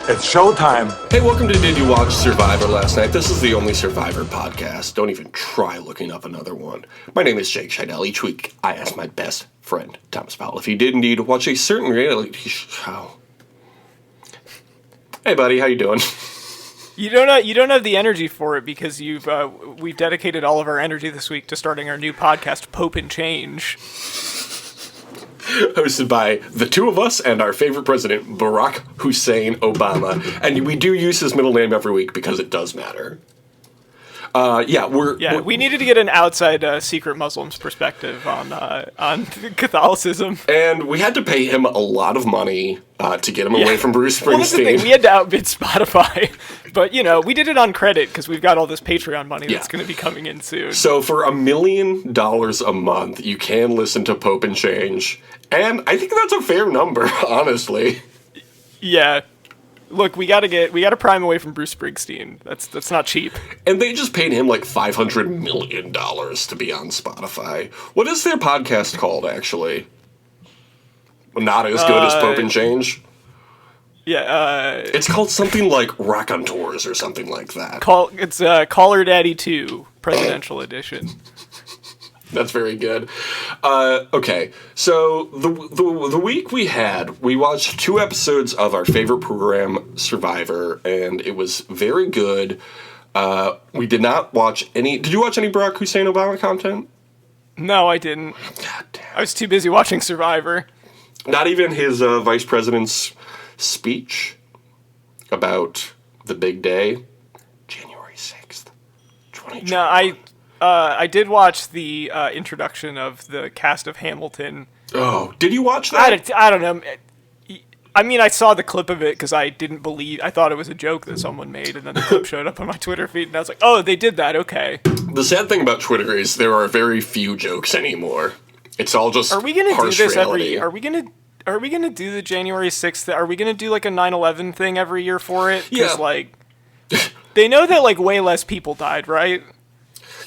It's showtime. Hey, welcome to Did You Watch Survivor Last Night? This is the only Survivor podcast. Don't even try looking up another one. My name is Jake Scheidel. Each week, I ask my best friend, Thomas Powell, if he did indeed watch a certain reality show. Hey, buddy, how you doing? You don't have the energy for it because we've dedicated all of our energy this week to starting our new podcast, Pope and Change. Hosted by the two of us and our favorite president, Barack Hussein Obama. And we do use his middle name every week because it does matter. We needed to get an outside secret Muslim's perspective on Catholicism. And we had to pay him a lot of money to get him away from Bruce Springsteen. Well, that's the thing. We had to outbid Spotify. But, we did it on credit because we've got all this Patreon money that's going to be coming in soon. So for $1 million a month, you can listen to Pope and Change. And I think that's a fair number, honestly. Yeah. Look, we gotta prime away from Bruce Springsteen. That's not cheap. And they just paid him like $500 million to be on Spotify. What is their podcast called, actually? Not as good as Pope and Change? Yeah, it's called something like Raconteurs or something like that. It's Caller Daddy 2 Presidential Edition. That's very good. Okay, so the week we watched 2 episodes of our favorite program, Survivor, and it was very good. We did not watch any... Did you watch any Barack Hussein Obama content? No, I didn't. God damn. I was too busy watching Survivor. Not even his vice president's speech about the big day, January 6th, 2020. No, I did watch the introduction of the cast of Hamilton. Oh, did you watch that? I don't know. I mean, I saw the clip of it because I thought it was a joke that someone made, and then the clip showed up on my Twitter feed, and I was like, oh, they did that, okay. The sad thing about Twitter is there are very few jokes anymore. It's all just Are we going to do this reality. Are we gonna do the January 6th? Are we gonna do like a 9/11 thing every year for it? Yeah. Because they know that like way less people died, right?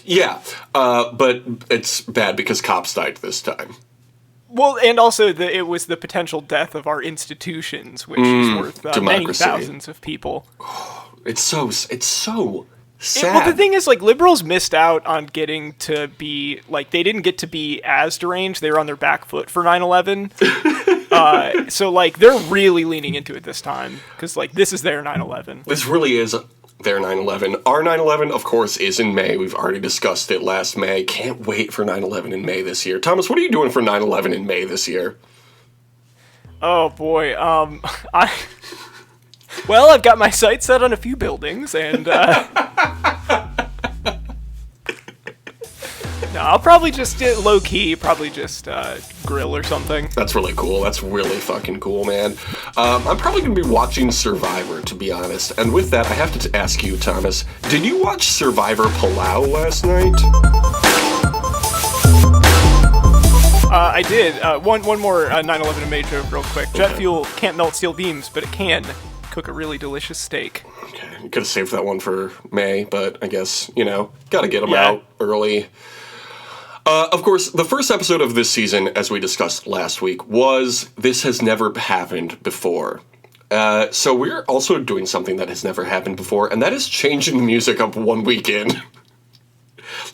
Yeah, but it's bad because cops died this time. Well, and also it was the potential death of our institutions, which is worth many thousands of people. It's so sad. Well, the thing is, like, liberals missed out on getting to be, like, they didn't get to be as deranged. They were on their back foot for 9/11. So, like, they're really leaning into it this time. Because, like, this is their 9/11. This really is their 9/11. Our 9/11, of course, is in May. We've already discussed it last May. Can't wait for 9/11 in May this year. Thomas, what are you doing for 9/11 in May this year? Oh, boy. Well, I've got my sights set on a few buildings, and, no, I'll probably just get low-key, grill or something. That's really cool. That's really fucking cool, man. I'm probably going to be watching Survivor, to be honest. And with that, I have to ask you, Thomas, did you watch Survivor Palau last night? I did. One more 9/11 in May joke real quick. Okay. Jet fuel can't melt steel beams, but it can cook a really delicious steak. Okay, you could have saved that one for May, but I guess, gotta get them out early. Of course, the first episode of this season, as we discussed last week, was This Has Never Happened Before. So we're also doing something that has never happened before, and that is changing the music up one weekend.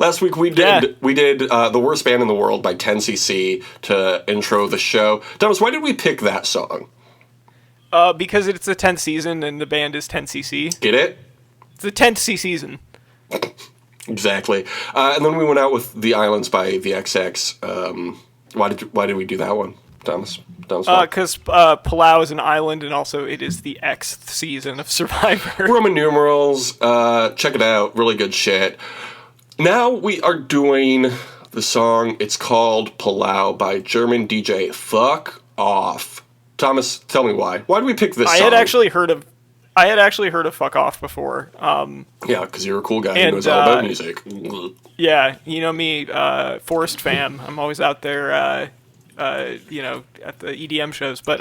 Last week we did The Worst Band in the World by 10cc to intro the show. Thomas, why did we pick that song? Because it's the 10th season and the band is 10cc. Get it? It's the 10th season. Exactly. And then we went out with The Islands by the XX. Why did we do that one, Thomas? Because Palau is an island, and also it is the Xth season of Survivor. Roman numerals. Check it out. Really good shit. Now we are doing the song. It's called Palau by German DJ Fuck Off. Thomas, tell me why. Why did we pick this song? I had actually heard of Fuck Off before. Yeah, because you're a cool guy who knows all about music. Yeah, you know me, Forest fam. I'm always out there, at the EDM shows. But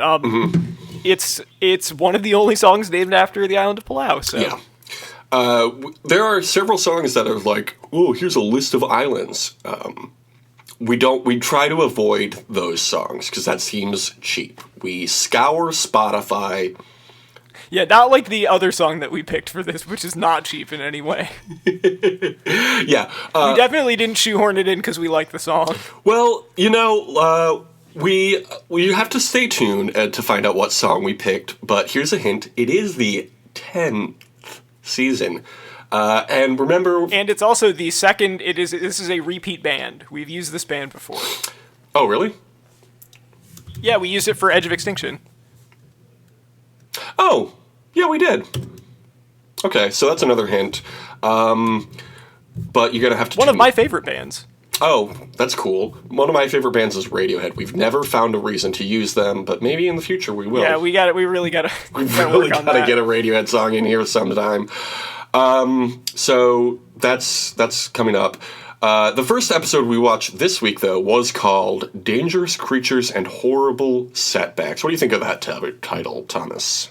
it's one of the only songs named after the island of Palau. So. Yeah. There are several songs that are like, oh, here's a list of islands. We try to avoid those songs because that seems cheap. We scour Spotify. Yeah, not like the other song that we picked for this, which is not cheap in any way. Yeah. We definitely didn't shoehorn it in because we like the song. Well, we have to stay tuned to find out what song we picked, but here's a hint. It is the 10th season. And remember... And it's also the second... This is a repeat band. We've used this band before. Oh, really? Yeah, we used it for Edge of Extinction. Oh, yeah, we did. Okay, so that's another hint. But you're going to have to... One of my favorite bands. Oh, that's cool. One of my favorite bands is Radiohead. We've never found a reason to use them, but maybe in the future we will. Yeah, we really got to get a Radiohead song in here sometime. So that's coming up. The first episode we watched this week, though, was called Dangerous Creatures and Horrible Setbacks. What do you think of that title, Thomas?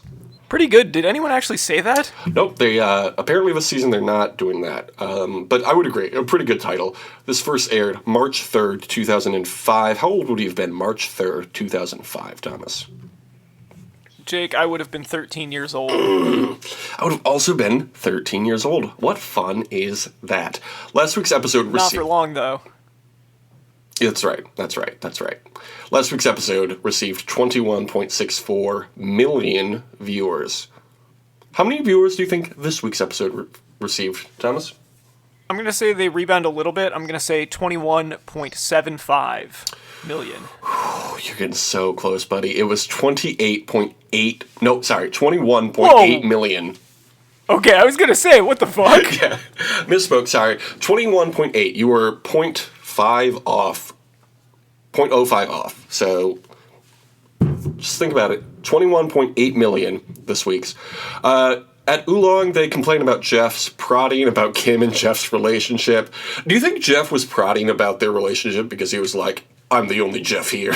Pretty good. Did anyone actually say that? Nope. They apparently this season they're not doing that. But I would agree. A pretty good title. This first aired March 3rd, 2005. How old would you have been March 3rd, 2005, Thomas? Jake, I would have been 13 years old. I would have also been 13 years old. What fun is that? Last week's episode Not for long, though. That's right. Last week's episode received 21.64 million viewers. How many viewers do you think this week's episode received, Thomas? I'm going to say they rebound a little bit. I'm going to say 21.75 million. You're getting so close, buddy. It was 21.8 million. Okay, I was going to say, what the fuck? Yeah, misspoke, sorry. 21.8. You were 0.5 off. 0.05 off. So, just think about it. 21.8 million this week's. At Oolong, they complain about Jeff's prodding about Kim and Jeff's relationship. Do you think Jeff was prodding about their relationship because he was like, I'm the only Jeff here?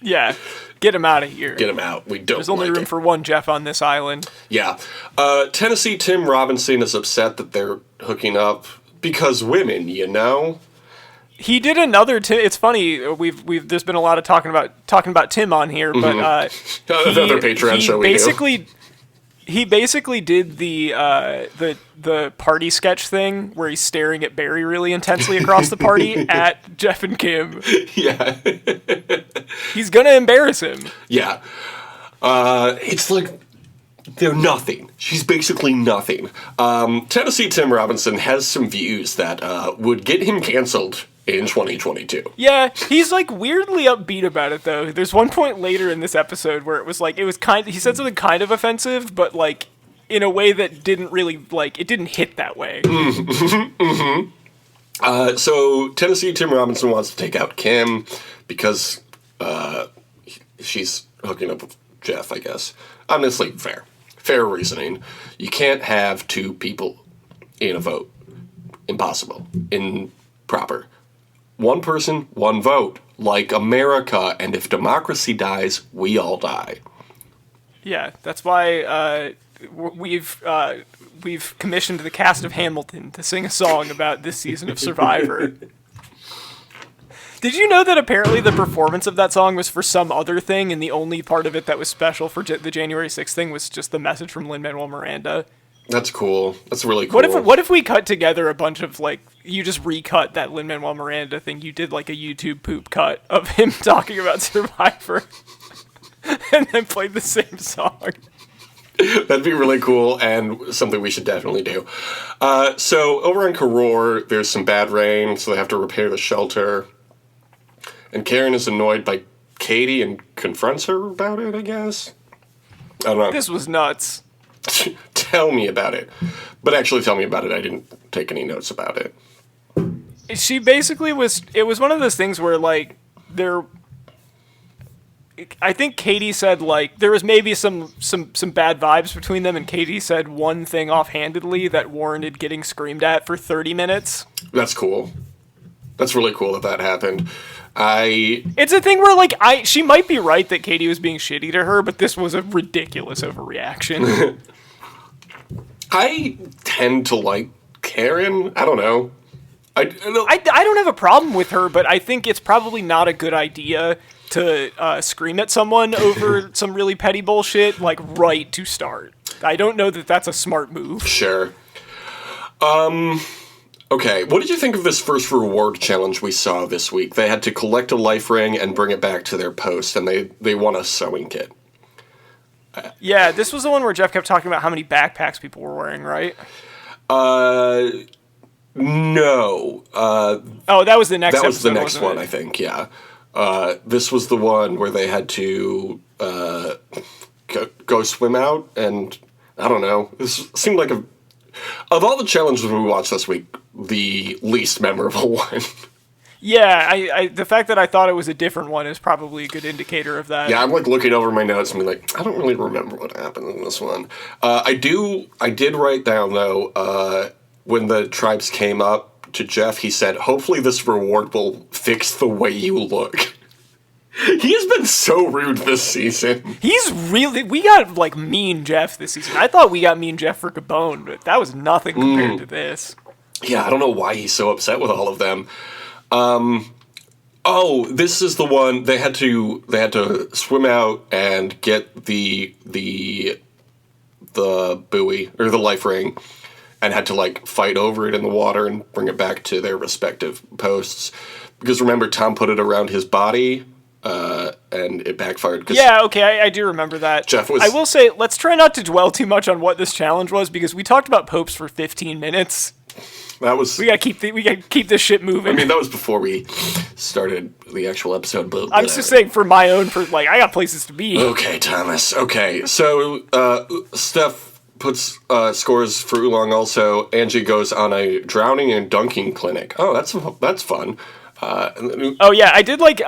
Yeah. Get him out of here. Get him out. We don't There's only room for one Jeff on this island. Yeah. Tennessee Tim Robinson is upset that they're hooking up because women, you know? He did another Tim. It's funny. There's been a lot of talking about Tim on here, but another Patreon show we do. He basically did the party sketch thing where he's staring at Barry really intensely across the party at Jeff and Kim. Yeah. He's gonna embarrass him. Yeah. It's like they're nothing. She's basically nothing. Tennessee Tim Robinson has some views that would get him canceled in 2022. Yeah, he's like weirdly upbeat about it though. There's one point later in this episode where he said something kind of offensive, but like in a way that didn't really it didn't hit that way. So Tennessee Tim Robinson wants to take out Kim because she's hooking up with Jeff, I guess. Honestly, fair reasoning. You can't have two people in a vote. Impossible. Improper. One person, one vote, like America, and if democracy dies, we all die. Yeah, that's why we've commissioned the cast of Hamilton to sing a song about this season of Survivor. Did you know that apparently the performance of that song was for some other thing, and the only part of it that was special for the January 6th thing was just the message from Lin-Manuel Miranda? That's cool. That's really cool. What if we cut together a bunch of, you just recut that Lin-Manuel Miranda thing? You did, a YouTube poop cut of him talking about Survivor and then played the same song. That'd be really cool and something we should definitely do. So over in Karor, there's some bad rain, so they have to repair the shelter. And Karen is annoyed by Katie and confronts her about it, I guess. I don't know. This was nuts. Tell me about it. But actually tell me about it. I didn't take any notes about it. She basically it was one of those things where, I think Katie said, there was maybe some bad vibes between them, and Katie said one thing offhandedly that warranted getting screamed at for 30 minutes. That's cool. That's really cool that happened. It's a thing where, she might be right that Katie was being shitty to her, but this was a ridiculous overreaction. I tend to like Karen. I don't know. I don't have a problem with her, but I think it's probably not a good idea to scream at someone over some really petty bullshit, like, right to start. I don't know that that's a smart move. Sure. Okay, what did you think of this first reward challenge we saw this week? They had to collect a life ring and bring it back to their post, and they won a sewing kit. Yeah, this was the one where Jeff kept talking about how many backpacks people were wearing, right? No. Oh, that was the next episode. That was the next one, it? I think, yeah. This was the one where they had to go swim out, and I don't know. This seemed like of all the challenges we watched this week, the least memorable one. Yeah, I the fact that I thought it was a different one is probably a good indicator of that. Yeah, I'm like looking over my notes and being like, I don't really remember what happened in this one. I did write down though, when the tribes came up to Jeff, he said, hopefully this reward will fix the way you look. He has been so rude this season. We got, like, mean Jeff this season. I thought we got mean Jeff for Gabon, but that was nothing compared to this. Yeah, I don't know why he's so upset with all of them. This is the one they had to swim out and get the buoy, or the life ring, and had to, like, fight over it in the water and bring it back to their respective posts. Because remember, Tom put it around his body, and it backfired. Yeah, okay, I do remember that. Jeff was... I will say, let's try not to dwell too much on what this challenge was, because we talked about popes for 15 minutes. That was... We gotta keep this shit moving. I mean, that was before we started the actual episode, but... I'm just saying, for my own... I got places to be. Okay, Thomas. Okay, so, Steph puts scores for Oolong also. Angie goes on a drowning and dunking clinic. Oh, that's fun. I did like,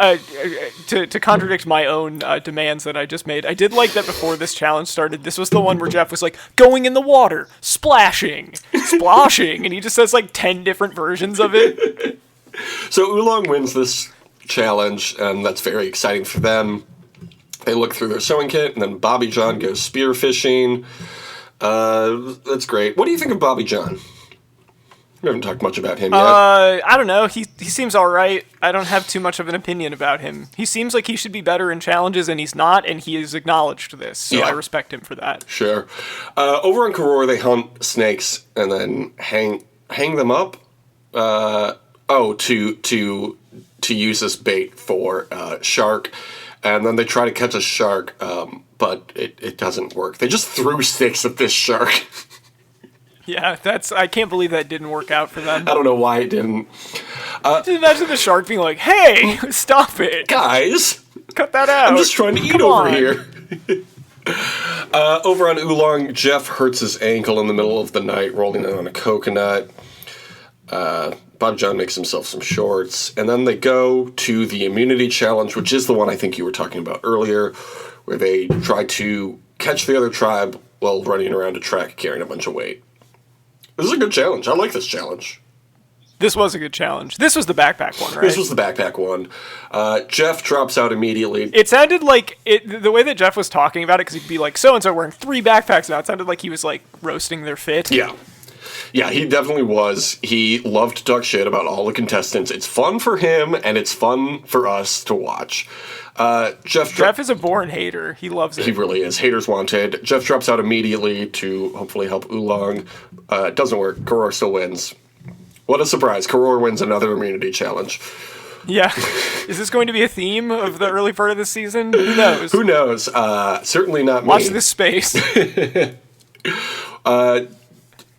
to contradict my own demands that I just made, I did like that before this challenge started, this was the one where Jeff was like, going in the water, splashing, sploshing, and he just says like 10 different versions of it. So Oolong wins this challenge, and that's very exciting for them. They look through their sewing kit, and then Bobby John goes spearfishing. That's great. What do you think of Bobby John? We haven't talked much about him yet. I don't know. He seems all right. I don't have too much of an opinion about him. He seems like he should be better in challenges, and he's not, and he has acknowledged this, so yeah. I respect him for that. Sure. Over on Koror, they hunt snakes and then hang them up. To use as bait for shark, and then they try to catch a shark, but it doesn't work. They just threw sticks at this shark. Yeah, I can't believe that didn't work out for them. I don't know why it didn't. Just imagine the shark being like, hey, stop it. Guys. Cut that out. I'm just trying to eat over here. Over on Oolong, Jeff hurts his ankle in the middle of the night, rolling it on a coconut. Bob John makes himself some shorts. And then they go to the immunity challenge, which is the one I think you were talking about earlier, where they try to catch the other tribe while running around a track carrying a bunch of weight. This is a good challenge. I like this challenge. This was a good challenge. This was the backpack one, right? This was the backpack one. Jeff drops out immediately. It sounded like, the way that Jeff was talking about it, because he'd be like, so-and-so wearing 3 backpacks now, it sounded like he was, like, roasting their fit. Yeah. Yeah, he definitely was. He loved to talk shit about all the contestants. It's fun for him, and it's fun for us to watch. Jeff is a born hater. He loves it. He really is. Haters wanted. Jeff drops out immediately to hopefully help Oolong. It doesn't work. Koror still wins. What a surprise. Koror wins another immunity challenge. Yeah. Is this going to be a theme of the early part of the season? Who knows? Who knows? Certainly not me. Watch this space.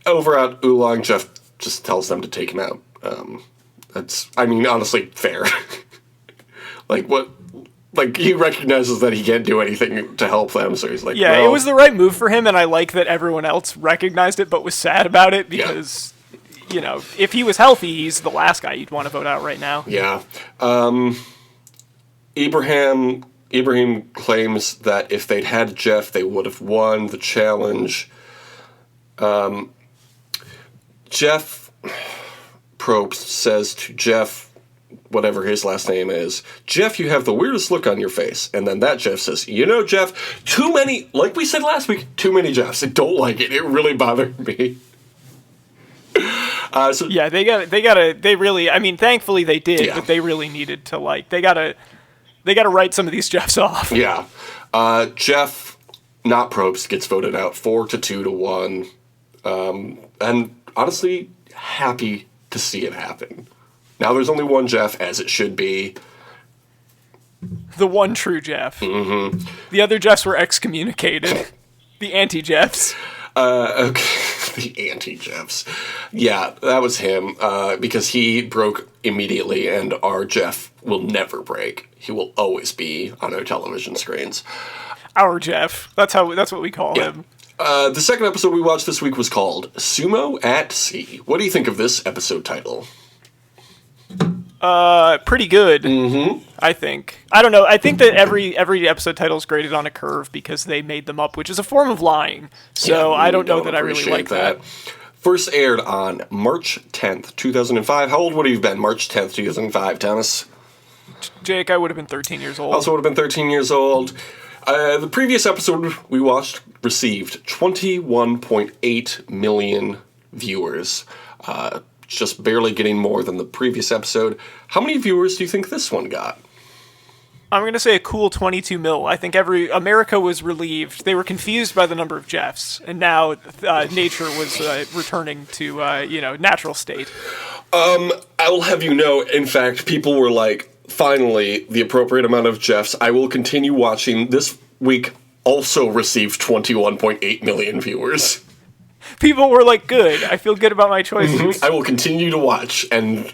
Over at Oolong, Jeff just tells them to take him out. That's, I mean, honestly, fair. He recognizes that he can't do anything to help them, so he's like, yeah, well, it was the right move for him, and I like that everyone else recognized it but was sad about it, because, if he was healthy, he's the last guy you'd want to vote out right now. Yeah. Ibrahim claims that if they'd had Jeff, they would have won the challenge. Jeff Probst says to Jeff, whatever his last name is, Jeff, you have the weirdest look on your face. And then that Jeff says, Jeff, too many, like we said last week, too many Jeffs. I don't like it. It really bothered me. They really, I mean, thankfully they did, but they really needed to, they gotta They got to write some of these Jeffs off. Yeah. Jeff, not Probst, gets voted out 4-2 to 1. And honestly, happy to see it happen. Now there's only one Jeff, as it should be. The one true Jeff. Mm-hmm. The other Jeffs were excommunicated. The anti-Jeffs. Okay, the anti-Jeffs. Yeah, that was him, because he broke immediately, and our Jeff will never break. He will always be on our television screens. Our Jeff. That's what we call him. The second episode we watched this week was called Sumo at Sea. What do you think of this episode title? Pretty good. Mm-hmm. I think. I don't know. I think that every episode title is graded on a curve because they made them up, which is a form of lying. So I don't know that I really like that. First aired on March 10th, 2005. How old would you have been March 10th, 2005, Thomas? Jake, I would have been 13 years old. Also would have been 13 years old. The previous episode we watched received 21.8 million viewers. Just barely getting more than the previous episode. How many viewers do you think this one got? I'm going to say a cool 22 mil. I think America was relieved. They were confused by the number of Jeffs, and now nature was returning to, natural state. I will have you know, in fact, people were like, finally, the appropriate amount of Jeffs. I will continue watching. This week also received 21.8 million viewers. People were like, good. I feel good about my choices. Mm-hmm. I will continue to watch, and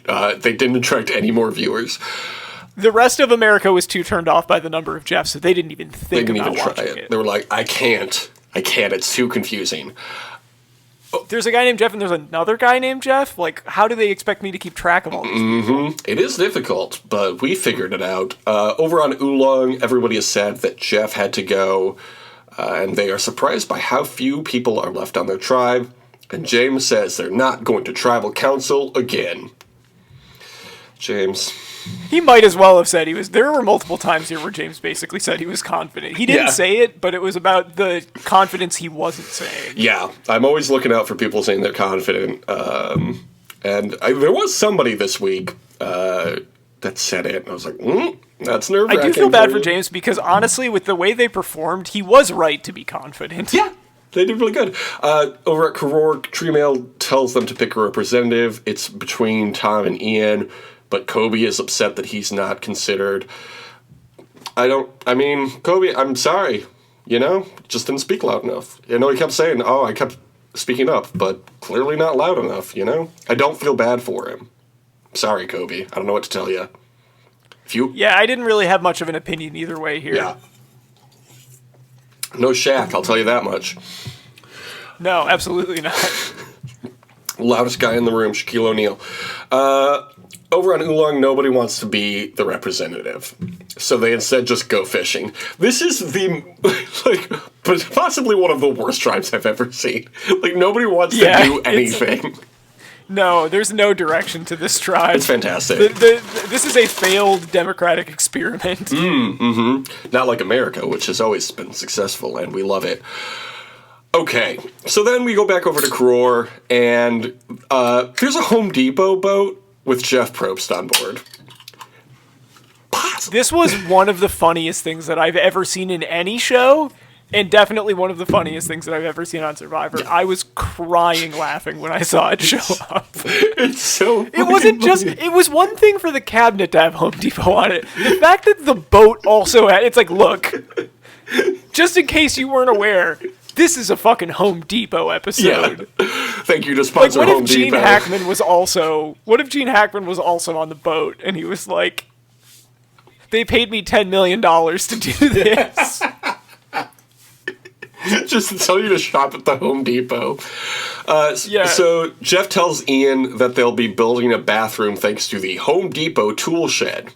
they didn't attract any more viewers. The rest of America was too turned off by the number of Jeffs, so they didn't even think about watching it. They were like, I can't. It's too confusing. There's a guy named Jeff, and there's another guy named Jeff? Like, how do they expect me to keep track of all these people? It is difficult, but we figured it out. Over on Oolong, everybody has said that Jeff had to go, and they are surprised by how few people are left on their tribe. And James says they're not going to tribal council again. James. He might as well have said he was. There were multiple times here where James basically said he was confident. He didn't say it, but it was about the confidence he wasn't saying. Yeah, I'm always looking out for people saying they're confident. There was somebody this week that said it, and I was like, that's nerve-wracking. I do feel bad for James because, honestly, with the way they performed, he was right to be confident. Yeah, they did really good. Over at Karor, Treemail tells them to pick a representative. It's between Tom and Ian, but Kobe is upset that he's not considered. Kobe, I'm sorry, just didn't speak loud enough. He kept saying, I kept speaking up, but clearly not loud enough, I don't feel bad for him. Sorry, Kobe. I don't know what to tell you. Yeah, I didn't really have much of an opinion either way here. Yeah. No Shaq, I'll tell you that much. No, absolutely not. Loudest guy in the room, Shaquille O'Neal. Over on Oolong, nobody wants to be the representative. So they instead just go fishing. This is possibly one of the worst tribes I've ever seen. Nobody wants to do anything. No, there's no direction to this tribe. It's fantastic. This is a failed democratic experiment. Not like America, which has always been successful, and we love it. Okay, so then we go back over to Karor, and there's a Home Depot boat with Jeff Probst on board. This was one of the funniest things that I've ever seen in any show, and definitely one of the funniest things that I've ever seen on Survivor. I was crying laughing when I saw it show up. It's so It wasn't just... It was one thing for the cabinet to have Home Depot on it. The fact that the boat also had... It's like, look, just in case you weren't aware... This is a fucking Home Depot episode. Yeah. Thank you to sponsor Home Depot. What if Gene Hackman was also on the boat and he was like, they paid me $10 million to do this. Just to tell you to shop at the Home Depot. So Jeff tells Ian that they'll be building a bathroom thanks to the Home Depot tool shed.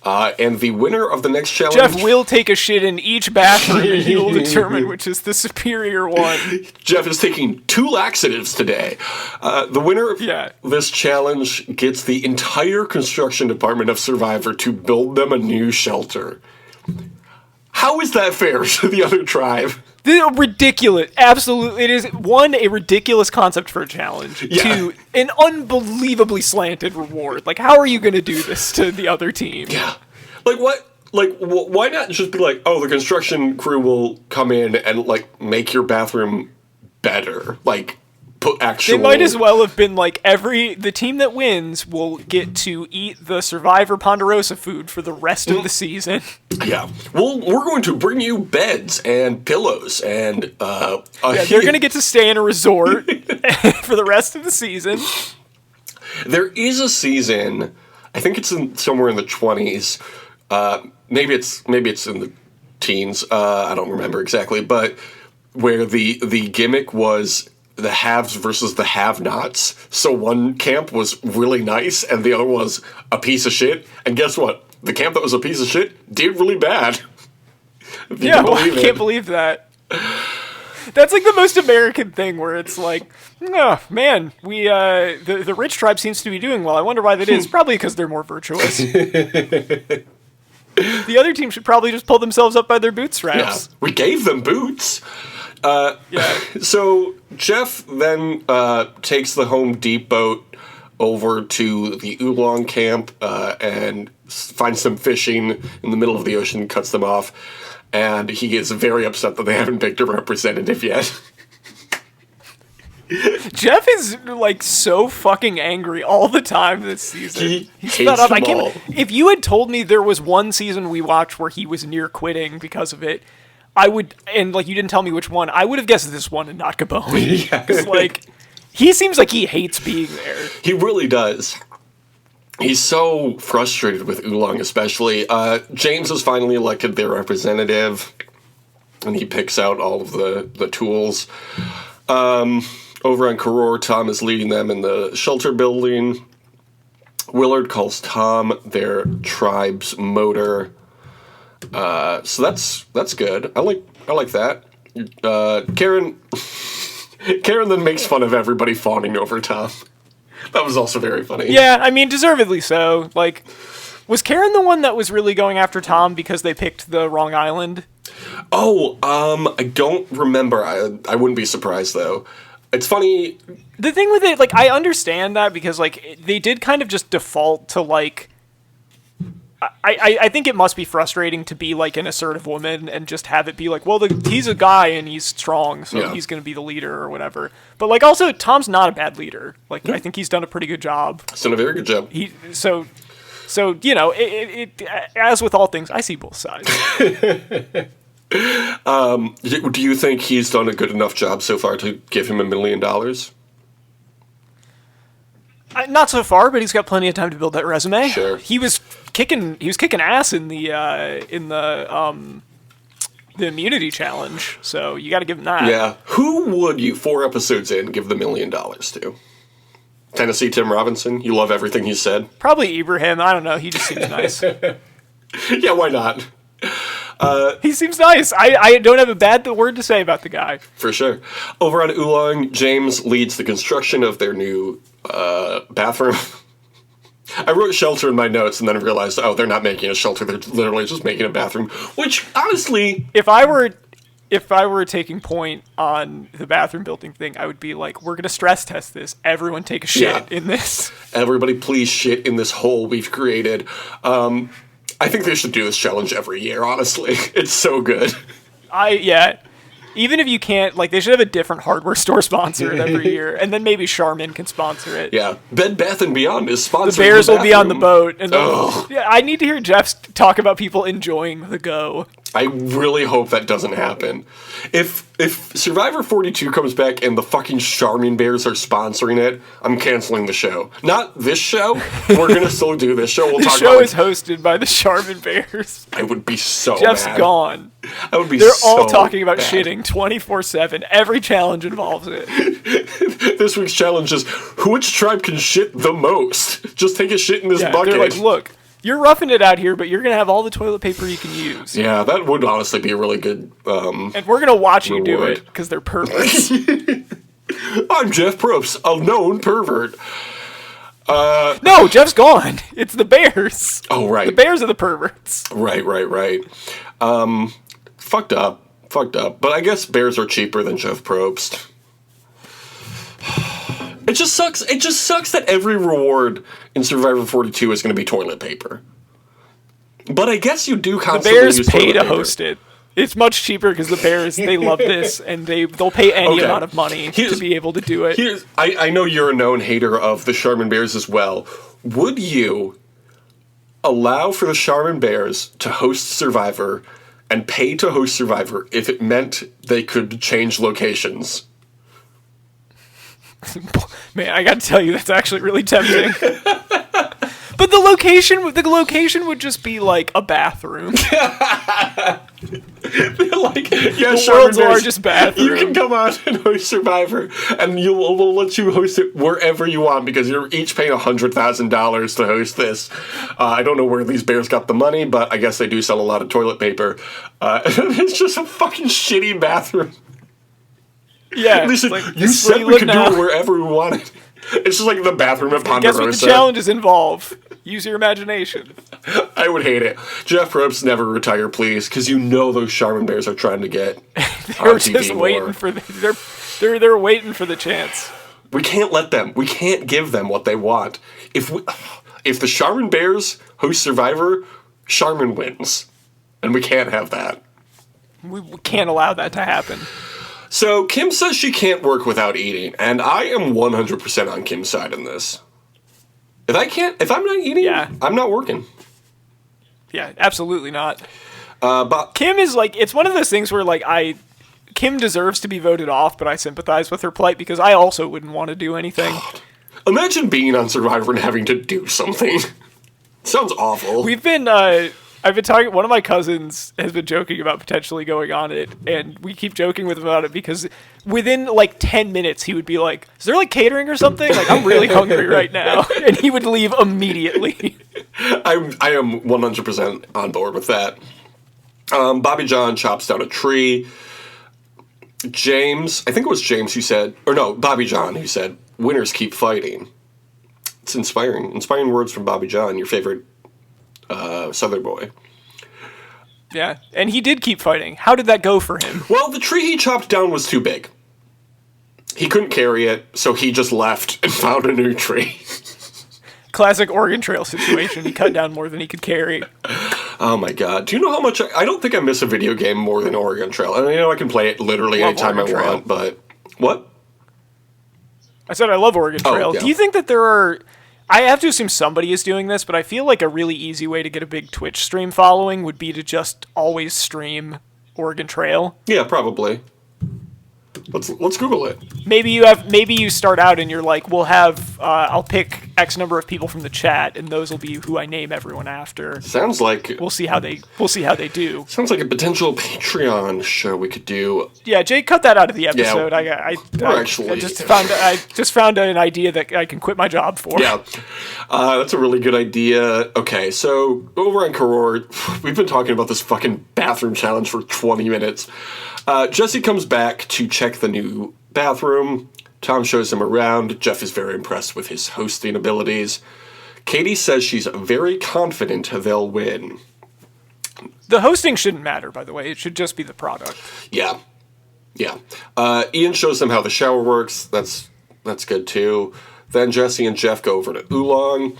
And the winner of the next challenge... Jeff will take a shit in each bathroom and he will determine which is the superior one. Jeff is taking 2 laxatives today. The winner of this challenge gets the entire construction department of Survivor to build them a new shelter. How is that fair to the other tribe? Ridiculous. Absolutely. It is, 1, a ridiculous concept for a challenge. 2, an unbelievably slanted reward. How are you going to do this to the other team? Yeah. What? Like, why not just be like, oh, the construction crew will come in and, like, make your bathroom better? Like, put actual... They might as well have been like, the team that wins will get to eat the Survivor Ponderosa food for the rest of the season. Yeah. Well, we're going to bring you beds and pillows and... they're going to get to stay in a resort for the rest of the season. There is a season, I think it's somewhere in the 20s, maybe it's in the teens, I don't remember exactly, but where the gimmick was the haves versus the have-nots. So one camp was really nice, and the other was a piece of shit. And guess what? The camp that was a piece of shit did really bad. Yeah, I can't believe that. That's like the most American thing, where it's like, oh, man, the rich tribe seems to be doing well. I wonder why that is. Probably because they're more virtuous. The other team should probably just pull themselves up by their bootstraps. Yeah, we gave them boots. So Jeff then takes the Home Depot over to the Oolong camp and finds them fishing in the middle of the ocean, cuts them off, and he gets very upset that they haven't picked a representative yet. Jeff is like so fucking angry all the time this season. He's hates them all. If you had told me there was one season we watched where he was near quitting because of it, I would, and like you didn't tell me which one, I would have guessed this one and not Gabon. Because like, he seems like he hates being there. He really does. He's so frustrated with Oolong, especially. James is finally elected their representative, and he picks out all of the tools. Over on Karor, Tom is leading them in the shelter building. Willard calls Tom their tribe's motor. So that's good. I like that. Karen then makes fun of everybody fawning over Tom. That was also very funny. Yeah, I mean, deservedly so. Like, was Karen the one that was really going after Tom because they picked the wrong island? Oh, I don't remember. I wouldn't be surprised though. It's funny. The thing with it, like, I understand that because like they did kind of just default to like. I think it must be frustrating to be like an assertive woman and just have it be like, well, he's a guy and he's strong, so he's going to be the leader or whatever. But like, also, Tom's not a bad leader. Like, I think he's done a pretty good job. He's done a very good job. So you know, it as with all things, I see both sides. Do you think he's done a good enough job so far to give him $1 million? Not so far, but he's got plenty of time to build that resume. Sure. He was kicking ass in the immunity challenge, so you got to give him that. Yeah. Who would you, 4 episodes in, give the $1 million to? Tennessee Tim Robinson? You love everything he said? Probably Ibrahim. I don't know. He just seems nice. Yeah, why not? He seems nice. I don't have a bad word to say about the guy. For sure. Over on Oolong, James leads the construction of their new bathroom. I wrote shelter in my notes and then realized, oh, they're not making a shelter. They're literally just making a bathroom. Which, honestly... If I were taking point on the bathroom building thing, I would be like, we're going to stress test this. Everyone take a shit in this. Everybody please shit in this hole we've created. I think they should do this challenge every year, honestly. It's so good. Even if you can't, like, they should have a different hardware store sponsor every year, and then maybe Charmin can sponsor it. Yeah, Bed Bath & Beyond is sponsoring the Bears will be on the boat. And I need to hear Jeff talk about people enjoying the go. I really hope that doesn't happen. If Survivor 42 comes back and the fucking Charmin Bears are sponsoring it, I'm canceling the show. Not this show. We're going to still do this show. The show is hosted by the Charmin Bears. I would be so Jeff's mad. Gone. I would be They're so all talking about bad. shitting 24/7. Every challenge involves it. This week's challenge is, which tribe can shit the most? Just take a shit in this bucket. They're like, look, you're roughing it out here, but you're going to have all the toilet paper you can use. Yeah, that would honestly be a really good and we're going to watch you do it, because they're perverts. I'm Jeff Probst, a known pervert. No, Jeff's gone. It's the Bears. Oh, right. The Bears are the perverts. Right. Fucked up. But I guess Bears are cheaper than Jeff Probst. It just sucks that every reward in Survivor 42 is going to be toilet paper. But I guess you do The constantly Bears use pay toilet to paper. host it. It's much cheaper because the Bears, they love this, and they'll pay any Okay. amount of money to be able to do it. I know you're a known hater of the Charmin Bears as well. Would you allow for the Charmin Bears to host Survivor and pay to host Survivor if it meant they could change locations? Man, I gotta tell you, that's actually really tempting. But the location would just be like a bathroom. Like, yeah, The Charmin world's Bears, largest bathroom. You can come on and host Survivor, and we'll let you host it wherever you want because you're each paying $100,000 to host this. I don't know where these bears got the money, but I guess they do sell a lot of toilet paper. It's just a fucking shitty bathroom. Yeah. Listen, like, you this is where said we live could now. do it wherever we wanted. It's just like the bathroom at Guess what the Ponderosa. challenges involve? Use your imagination. I would hate it. Jeff Probst, never retire, please, because you know those Charmin Bears are trying to get They're on TV just waiting more. for they're waiting for the chance. We can't let them. We can't give them what they want. If the Charmin Bears host Survivor, Charmin wins, and we can't have that. We can't allow that to happen. So Kim says she can't work without eating, and I am 100% on Kim's side in this. If I'm not eating, Yeah. I'm not working. Yeah, absolutely not. But Kim is like, it's one of those things where like Kim deserves to be voted off, but I sympathize with her plight because I also wouldn't want to do anything. imagine being on Survivor and having to do something. Sounds awful. I've been talking, one of my cousins has been joking about potentially going on it, and we keep joking with him about it because within like 10 minutes he would be like, is there like catering or something? Like, I'm really hungry right now. And he would leave immediately. I am 100% on board with that. Bobby John chops down a tree. James, I think it was James who said, or no, Bobby John who said, winners keep fighting. It's inspiring. Inspiring words from Bobby John, your favorite Southern boy. Yeah, and he did keep fighting. How did that go for him? Well, the tree he chopped down was too big. He couldn't carry it, so he just left and found a new tree. Classic Oregon Trail situation. He cut down more than he could carry. Oh my god. Do you know how much I don't think I miss a video game more than Oregon Trail. And I know I can play it literally Love anytime Oregon I Trail. want, but what? I said I love Oregon Trail. yeah. Do you think that there are... I have to assume somebody is doing this, but I feel like a really easy way to get a big Twitch stream following would be to just always stream Oregon Trail. Yeah, probably. Let's Google it. Maybe you start out and you're like, we'll have I'll pick X number of people from the chat, and those will be who I name everyone after. Sounds like We'll see how they do. sounds like a potential Patreon show we could do. Yeah, Jake, cut that out of the episode. I actually- just found an idea that I can quit my job for. Yeah, that's a really good idea. Okay, so over on Karor, we've been talking about this fucking bathroom challenge for 20 minutes. Jesse comes back to check the new bathroom. Tom shows him around. Jeff is very impressed with his hosting abilities. Katie says she's very confident they'll win. The hosting shouldn't matter, by the way. It should just be the product. Yeah. Ian shows them how the shower works. That's good too. Then Jesse and Jeff go over to Oolong,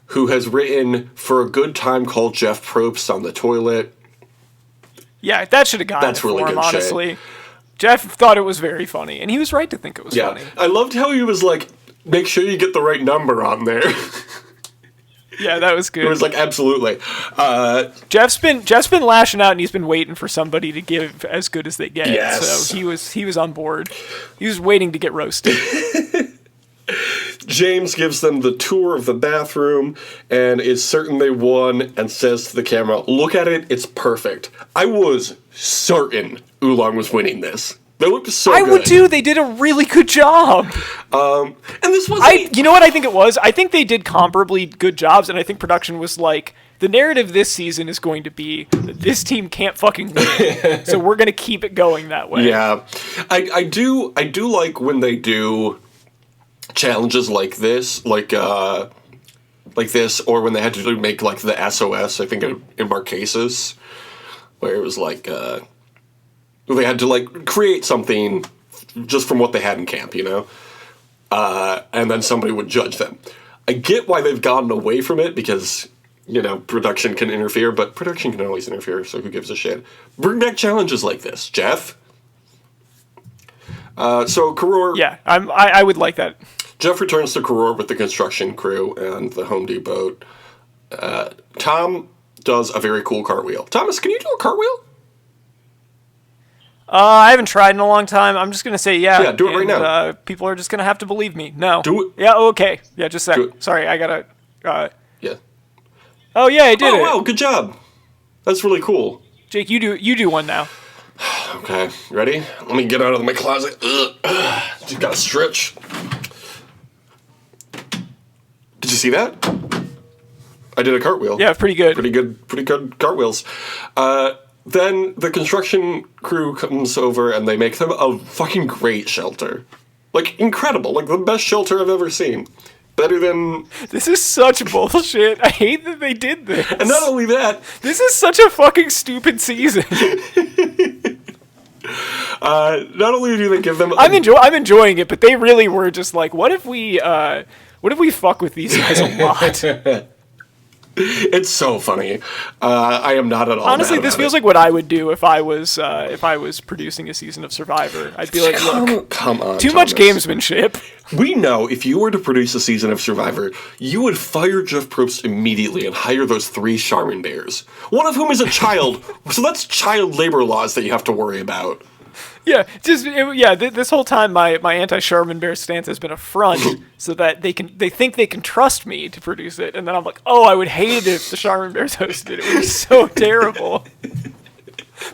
who has written "For a Good Time Call Jeff Probst" on the toilet. Yeah, that should have gotten That's it for really him, good shit. honestly. Jeff thought it was very funny, and he was right to think it was Yeah, funny. I loved how he was like, "Make sure you get the right number on there." Yeah, that was good. It was like, absolutely. Jeff's been lashing out, and he's been waiting for somebody to give as good as they get. Yes. So he was on board. He was waiting to get roasted. James gives them the tour of the bathroom and is certain they won and says to the camera, "Look at it, it's perfect." I was certain Oolong was winning this. They looked so I good. would too. They did a really good job. And this wasn't... You know what I think it was? I think they did comparably good jobs, and I think production was like, the narrative this season is going to be that this team can't fucking win, so we're going to keep it going that way. Yeah. I do like when they do challenges like this, like this, or when they had to make like the SOS, I think in Marquesas, where it was like, they had to like create something just from what they had in camp, you know? And then somebody would judge them. I get why they've gotten away from it, because production can interfere, but production can always interfere, so who gives a shit? Bring back challenges like this, Jeff. So Karor... Yeah, I would like that. Jeff returns to Karor with the construction crew and the Home Depot. Tom does a very cool cartwheel. Thomas, can you do a cartwheel? I haven't tried in a long time. I'm just going to say yeah. Yeah, do it right now. People are just going to have to believe me. No. Do it. Yeah, okay. Yeah, just a sec. Sorry, I got to... Yeah. Oh, yeah, I did it. Oh, wow, good job. That's really cool. Jake, you do one now. Okay, ready? Let me get out of my closet. Just gotta stretch. Did you see that? I did a cartwheel. Yeah, pretty good. Pretty good cartwheels. Then the construction crew comes over and they make them a fucking great shelter. Like, incredible. Like, the best shelter I've ever seen. Better than... This is such bullshit. I hate that they did this. And not only that... This is such a fucking stupid season. Not only do they give them... I'm enjoying it, but they really were just like, what if we fuck with these guys a lot? It's so funny. I am not at all. Honestly, this feels like what I would do if I was producing a season of Survivor. I'd be like, look, come on, too much gamesmanship. We know if you were to produce a season of Survivor, you would fire Jeff Probst immediately and hire those 3 Charmin bears, one of whom is a child. So that's child labor laws that you have to worry about. Yeah, this whole time my anti-Charmin Bear stance has been a front, so that they think they can trust me to produce it, and then I'm like, oh, I would hate it if the Charmin Bears hosted it. It would be so terrible.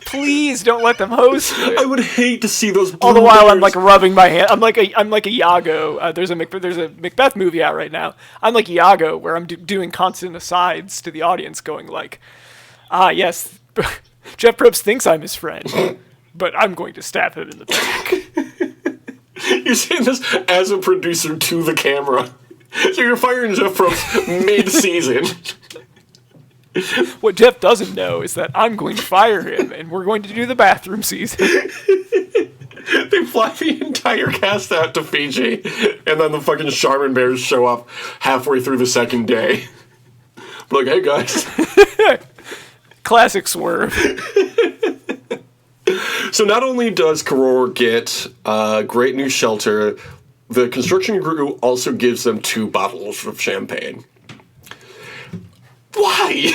Please don't let them host it. I would hate to see those. All the while, I'm like rubbing my hand. I'm like a Iago. There's a Macbeth movie out right now. I'm like Iago, where I'm doing constant asides to the audience, going like, yes, Jeff Probst thinks I'm his friend. But I'm going to stab him in the back. You're saying this as a producer to the camera. So you're firing Jeff Probst mid-season. What Jeff doesn't know is that I'm going to fire him, and we're going to do the bathroom season. They fly the entire cast out to Fiji, and then the fucking Charmin Bears show up halfway through the second day. Like, hey guys. Classic swerve. So not only does Karor get a great new shelter, the construction crew also gives them 2 bottles of champagne. Why?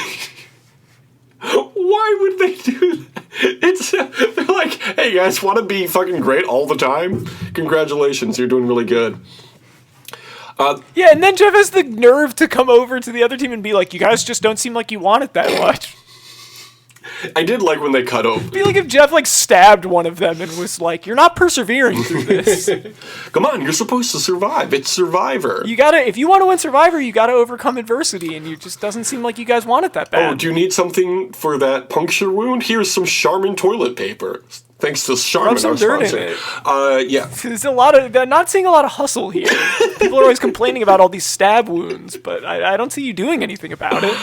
Why would they do that? They're like, hey guys, want to be fucking great all the time? Congratulations, you're doing really good. Yeah, and then Jeff has the nerve to come over to the other team and be like, you guys just don't seem like you want it that much. I did like when they cut over. I feel like if Jeff stabbed one of them and was like, you're not persevering through this. Come on, you're supposed to survive. It's Survivor. If you want to win Survivor, you gotta overcome adversity, and it just doesn't seem like you guys want it that bad. Oh, do you need something for that puncture wound? Here's some Charmin toilet paper. Thanks to Charmin, Rub some dirt in it. Yeah. There's not seeing a lot of hustle here. People are always complaining about all these stab wounds, but I don't see you doing anything about it.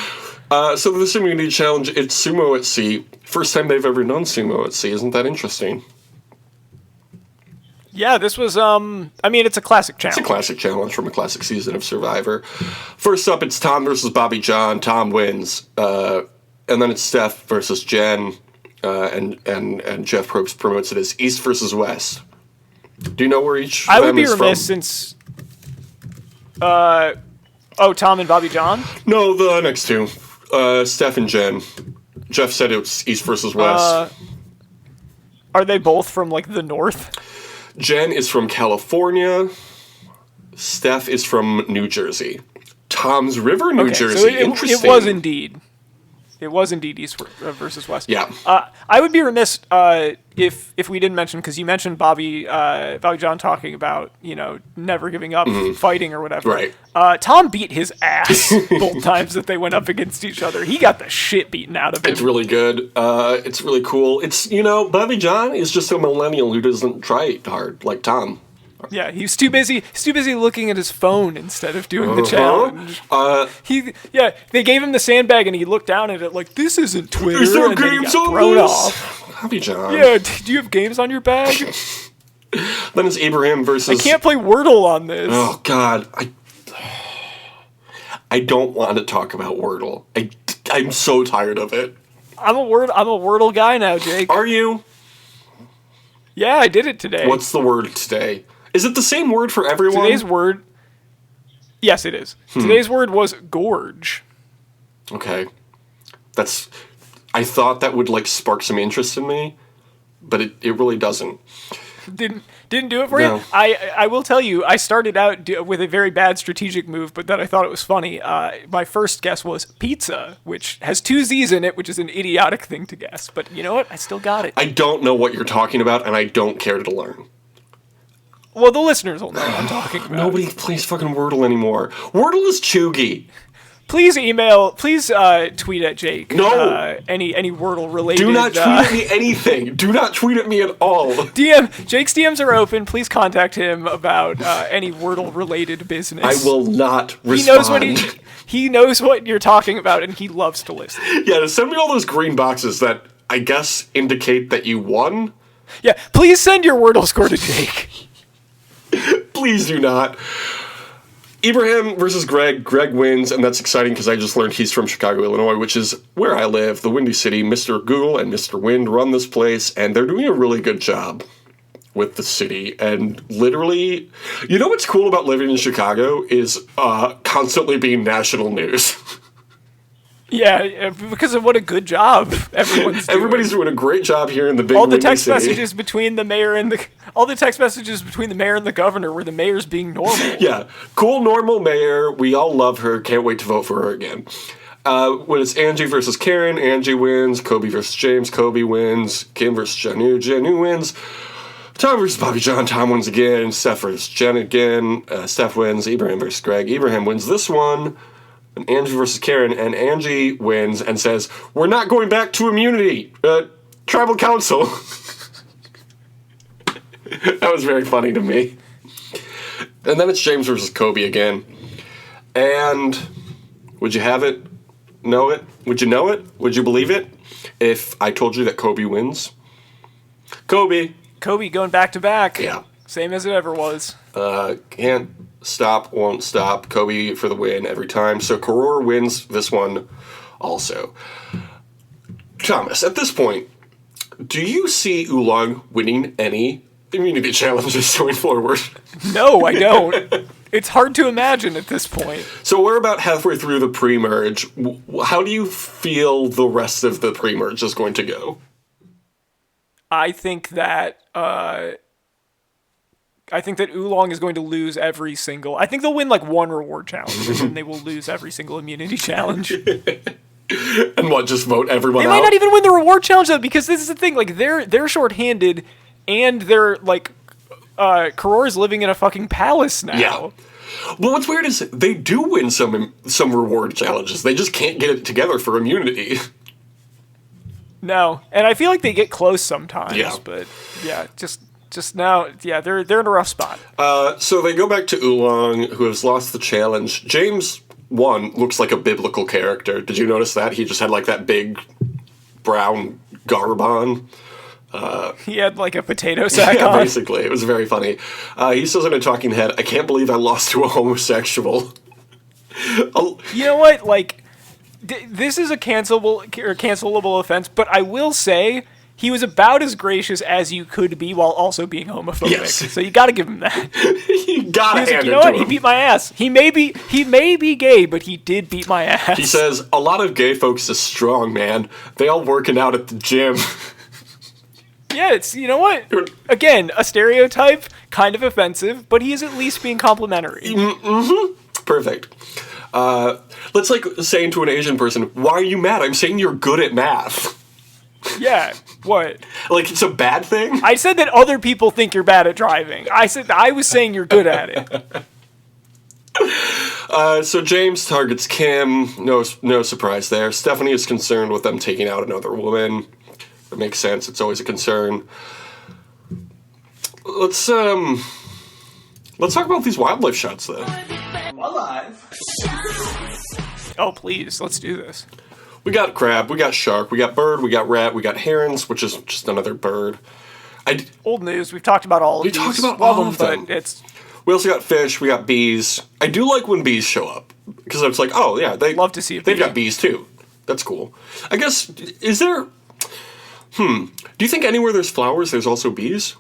So this immunity challenge, it's sumo at sea. First time they've ever done sumo at sea. Isn't that interesting? Yeah, this was, it's a classic challenge. It's a classic challenge from a classic season of Survivor. First up, it's Tom versus Bobby John. Tom wins. And then it's Steph versus Jen. And Jeff Probst promotes it as East versus West. Do you know where each I of would them be is remiss from? since... Tom and Bobby John? No, the next 2. Steph and Jen. Jeff said it was East versus West. Are they both from, the north? Jen is from California. Steph is from New Jersey. Tom's River, New Jersey. So Interesting. It was indeed. It was indeed East versus West. Yeah. I would be remiss if we didn't mention, because you mentioned Bobby John talking about, never giving up, fighting or whatever. Right. Tom beat his ass both times that they went up against each other. He got the shit beaten out of him. It's really good. It's really cool. It's, Bobby John is just a millennial who doesn't try hard like Tom. Yeah, he's too busy looking at his phone instead of doing the challenge. They gave him the sandbag and he looked down at it like, this isn't Twitter. Is there and games then he got on thrown this? off. Bobby John. Yeah, do you have games on your bag? Then it's Abraham versus... I can't play Wordle on this. Oh, God. I don't want to talk about Wordle. I'm so tired of it. I'm a Wordle guy now, Jake. Are you? Yeah, I did it today. What's the word today? Is it the same word for everyone? Today's word... Yes, it is. Today's word was gorge. Okay. I thought that would, like, spark some interest in me, but it really doesn't. Didn't do it for you? I will tell you, I started out with a very bad strategic move, but then I thought it was funny. My first guess was pizza, which has 2 Z's in it, which is an idiotic thing to guess. But you know what? I still got it. I don't know what you're talking about, and I don't care to learn. Well, the listeners will know what I'm talking about. Nobody plays fucking Wordle anymore. Wordle is Cheugy. Please tweet at Jake. No. Any Wordle related. Do not tweet at me anything. Do not tweet at me at all. Jake's DMs are open. Please contact him about any Wordle related business. I will not respond. He knows what you're talking about, and he loves to listen. Yeah, send me all those green boxes that I guess indicate that you won. Yeah, please send your Wordle score to Jake. Please do not. Ibrahim versus Greg. Greg wins, and that's exciting because I just learned he's from Chicago, Illinois, which is where I live, the Windy City. Mr. Google and Mr. Wind run this place, and they're doing a really good job with the city. And literally, you know what's cool about living in Chicago is constantly being national news. Yeah, because of what a good job everyone's doing. Everybody's doing a great job here in the big all the Windy text City. messages between the mayor and the governor were the mayor's being normal. Yeah, cool, normal mayor. We all love her. Can't wait to vote for her again. When it's Angie versus Karen, Angie wins. Kobe versus James, Kobe wins. Kim versus Janu, Janu wins. Tom versus Bobby John, Tom wins again. Steph versus Jen again. Steph wins. Ibrahim versus Greg. Ibrahim wins this one. And Angie versus Karen, and Angie wins and says, "We're not going back to immunity. Tribal council." That was very funny to me. And then it's James versus Kobe again. And would you have it? Know it? Would you know it? Would you believe it? If I told you that Kobe wins? Kobe going back to back. Yeah. Same as it ever was. Can't stop, won't stop. Kobe for the win every time. So Karor wins this one also. Thomas, at this point, do you see Oolong winning any immunity challenges going forward? No, I don't. It's hard to imagine at this point. So we're about halfway through the pre-merge. How do you feel the rest of the pre-merge is going to go? I think that Oolong is going to lose every single... I think they'll win like one reward challenge, and then they will lose every single immunity challenge. And what, just vote everyone out? They might not even win the reward challenge, though, because this is the thing. Like, they're shorthanded, and they're, like... Karor is living in a fucking palace now. Yeah. Well, what's weird is they do win some reward challenges. They just can't get it together for immunity. No, and I feel like they get close sometimes. Yeah. But yeah, just now, yeah, they're in a rough spot. So they go back to Oolong, who has lost the challenge. James 1 looks like a biblical character. Did you notice that? He just had like that big brown garb on. He had like a potato sack yeah, on. Basically. It was very funny. He says in a talking head, "I can't believe I lost to a homosexual." You know what? Like, this is a cancelable offense, but I will say he was about as gracious as you could be while also being homophobic. Yes. So you got to give him that. You gotta hand it to him. You know what? He beat my ass. He may be gay, but he did beat my ass. He says, "A lot of gay folks is strong, man. They all working out at the gym." Yeah, it's, you know what? Again, a stereotype, kind of offensive, but he is at least being complimentary. Mm-hmm. Perfect. Let's like saying to an Asian person, "Why are you mad? I'm saying you're good at math." Yeah, what? Like it's a bad thing? I said that other people think you're bad at driving. I was saying you're good at it. So James targets Kim. No surprise there. Stephanie is concerned with them taking out another woman. It makes sense. It's always a concern. Let's talk about these wildlife shots, though. Alive. Oh, please, let's do this. We got crab, we got shark, we got bird, we got rat, we got herons, which is just another bird. Old news. We've talked about all of these. We talked about all of them. But We also got fish, we got bees. I do like when bees show up. Because it's like, oh, yeah, Love to see a they've bee. got bees, too. That's cool. I guess, is there... do you think anywhere there's flowers, there's also bees?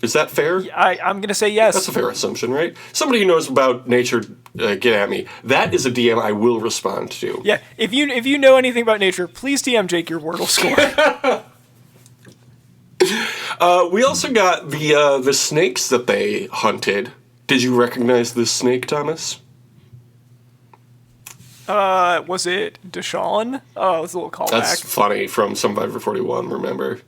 Is that fair? I'm going to say yes. That's a fair assumption, right? Somebody who knows about nature, get at me. That is a DM I will respond to. Yeah, if you know anything about nature, please DM Jake your Wordle score. We also got the snakes that they hunted. Did you recognize this snake, Thomas? Was it Deshaun? Oh, it was a little callback. That's funny from Survivor 41, remember?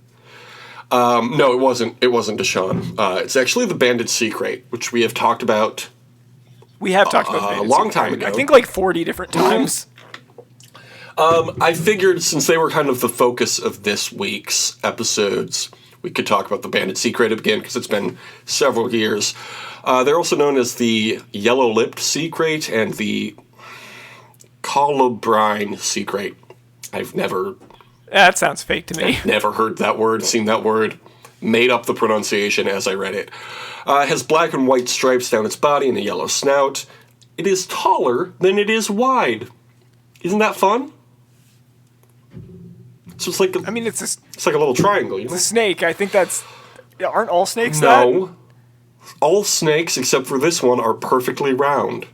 No, it wasn't. It wasn't Deshaun. It's actually the Banded Secret, which we have talked about. We have talked about a long time ago. I think like 40 different times. I figured since they were kind of the focus of this week's episodes, we could talk about the Banded Secret again because it's been several years. They're also known as the Yellow-Lipped Secret and the Colubrine Secret. I've never... That sounds fake to me. Never heard that word, seen that word, made up the pronunciation as I read it. It has black and white stripes down its body and a yellow snout. It is taller than it is wide. Isn't that fun? So it's like it's like a little triangle, you know? It's a snake. I think that's... Aren't all snakes No. that? All snakes, except for this one, are perfectly round.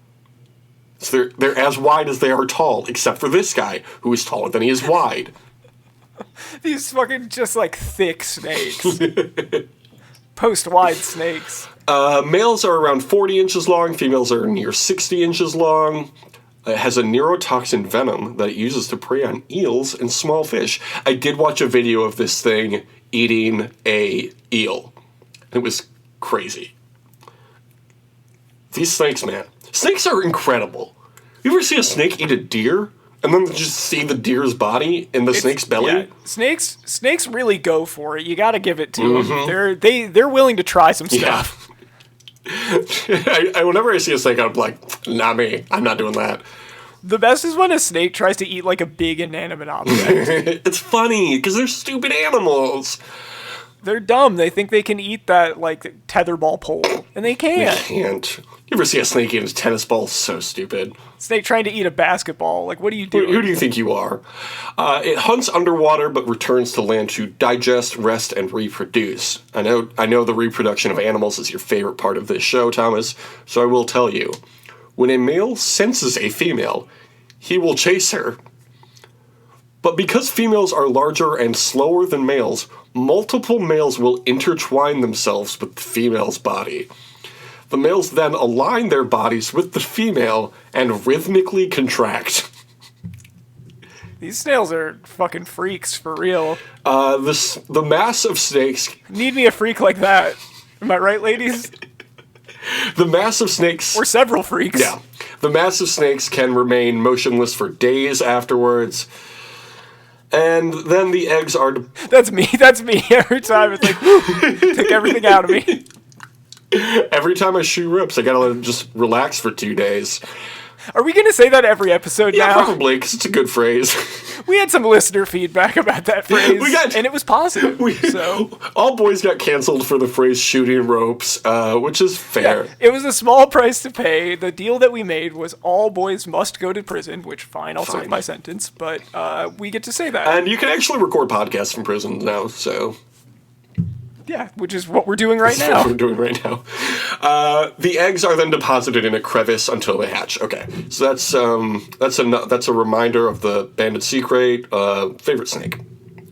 So they're as wide as they are tall, except for this guy, who is taller than he is wide. These fucking just like thick snakes. Post-wide snakes. Males are around 40 inches long, females are near 60 inches long. It has a neurotoxin venom that it uses to prey on eels and small fish. I did watch a video of this thing eating a eel. It was crazy. These snakes, man. Snakes are incredible. You ever see a snake eat a deer? And then just see the deer's body in the snake's belly? Yeah. Snakes really go for it. You got to give it to them. They're willing to try some stuff. Yeah. Whenever I see a snake, I'm like, not me. I'm not doing that. The best is when a snake tries to eat like a big inanimate object. It's funny because they're stupid animals. They're dumb. They think they can eat that like tetherball pole, and they can't. They can't. You ever see a snake eat a tennis ball? So stupid. Snake trying to eat a basketball. Like, what are you doing? Who do you think you are? It hunts underwater, but returns to land to digest, rest, and reproduce. I know the reproduction of animals is your favorite part of this show, Thomas, so I will tell you. When a male senses a female, he will chase her. But because females are larger and slower than males, multiple males will intertwine themselves with the female's body. The males then align their bodies with the female and rhythmically contract. These snails are fucking freaks, for real. The mass of snakes... Need me a freak like that. Am I right, ladies? The mass of snakes... Or several freaks. Yeah. The mass of snakes can remain motionless for days afterwards. And then the eggs are... That's me every time. It's like, whew, take everything out of me. Every time my shoe rips, I gotta let it just relax for 2 days. Are we going to say that every episode Yeah, now? probably, because it's a good phrase. We had some listener feedback about that phrase, and it was positive. So all boys got canceled for the phrase shooting ropes, which is fair. yeah, it was a small price to pay. The deal that we made was all boys must go to prison, which fine, I'll serve my sentence, but we get to say that. And you can actually record podcasts from prison now, so... Yeah, which is what we're doing right That's now. what we're doing right now. The eggs are then deposited in a crevice until they hatch. Okay, so that's a reminder of the Banded Secret. Favorite snake?